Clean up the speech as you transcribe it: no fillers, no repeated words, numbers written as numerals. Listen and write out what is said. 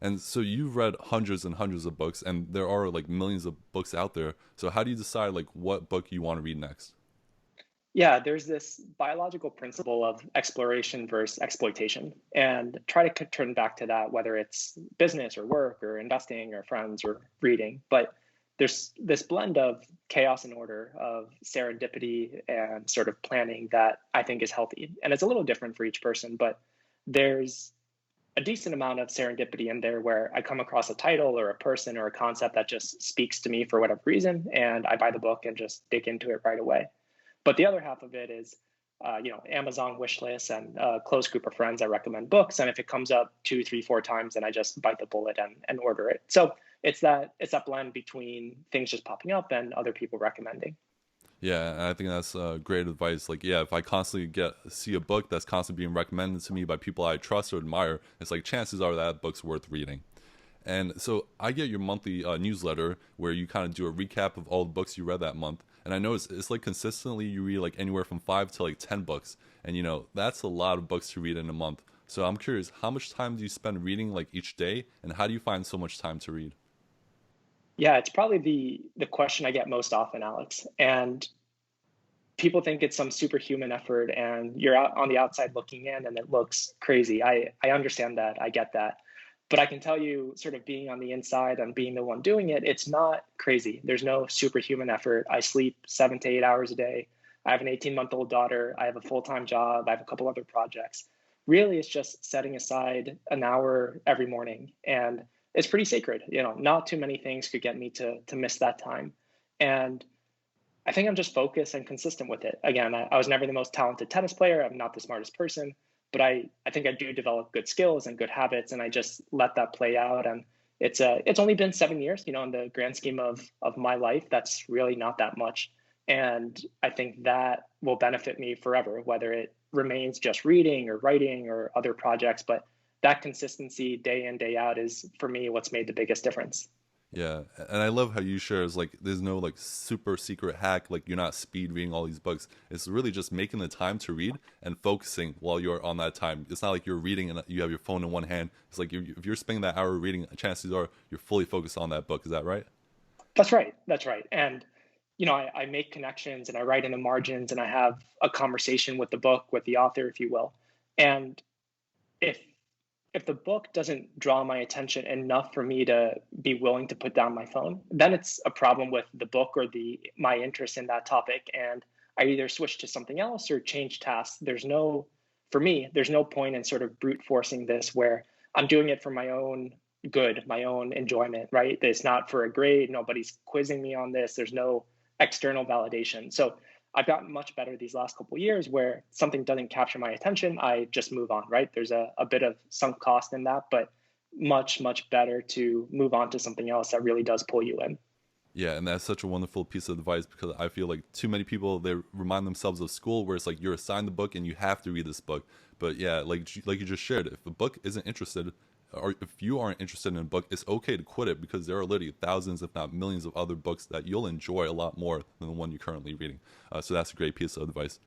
And so you've read hundreds and hundreds of books, and there are like millions of books out there. So how do you decide like what book you want to read next? Yeah, there's this biological principle of exploration versus exploitation, and try to turn back to that, whether it's business or work or investing or friends or reading. But there's this blend of chaos and order, of serendipity and sort of planning that I think is healthy. And it's a little different for each person, but there's a decent amount of serendipity in there where I come across a title or a person or a concept that just speaks to me for whatever reason, and I buy the book and just dig into it right away. But the other half of it is, Amazon wish lists and a close group of friends that recommend books. And if it comes up two, three, four times, then I just bite the bullet and order it. So it's that blend between things just popping up and other people recommending. Yeah, and I think that's great advice. Like, yeah, if I constantly see a book that's constantly being recommended to me by people I trust or admire, it's like chances are that book's worth reading. And so I get your monthly newsletter where you kind of do a recap of all the books you read that month. And I know it's like consistently you read like anywhere from 5 to like 10 books, and that's a lot of books to read in a month. So I'm curious, how much time do you spend reading like each day, and how do you find so much time to read? Yeah, it's probably the question I get most often, Alex. And people think it's some superhuman effort and you're out on the outside looking in and it looks crazy. I understand that. I get that. But I can tell you, sort of being on the inside and being the one doing it, it's not crazy. There's no superhuman effort. I sleep 7 to 8 hours a day. I have an 18-month-old daughter. I have a full-time job. I have a couple other projects. Really, it's just setting aside an hour every morning. And it's pretty sacred. Not too many things could get me to miss that time. And I think I'm just focused and consistent with it. Again, I was never the most talented tennis player. I'm not the smartest person, but I think I do develop good skills and good habits, and I just let that play out. And it's only been 7 years, in the grand scheme of my life. That's really not that much, and I think that will benefit me forever, whether it remains just reading or writing or other projects. But that consistency, day in day out, is for me what's made the biggest difference. Yeah, and I love how you share is like there's no like super secret hack, like you're not speed reading all these books. It's really just making the time to read and focusing while you're on that time. It's not like you're reading and you have your phone in one hand. It's like if you're spending that hour reading, chances are you're fully focused on that book. Is that right? That's right. That's right. And I make connections and I write in the margins and I have a conversation with the book, with the author, if you will. And if if the book doesn't draw my attention enough for me to be willing to put down my phone, then it's a problem with the book or the my interest in that topic. And I either switch to something else or change tasks. For me, there's no point in sort of brute forcing this where I'm doing it for my own good, my own enjoyment, right? It's not for a grade. Nobody's quizzing me on this. There's no external validation. So I've gotten much better these last couple of years where something doesn't capture my attention, I just move on, right? There's a bit of sunk cost in that, but much, much better to move on to something else that really does pull you in. Yeah, and that's such a wonderful piece of advice because I feel like too many people they remind themselves of school where it's like you're assigned the book and you have to read this book. But yeah, like you just shared, if a book isn't interested or if you aren't interested in a book, it's okay to quit it because there are literally thousands, if not millions, of other books that you'll enjoy a lot more than the one you're currently reading. So that's a great piece of advice.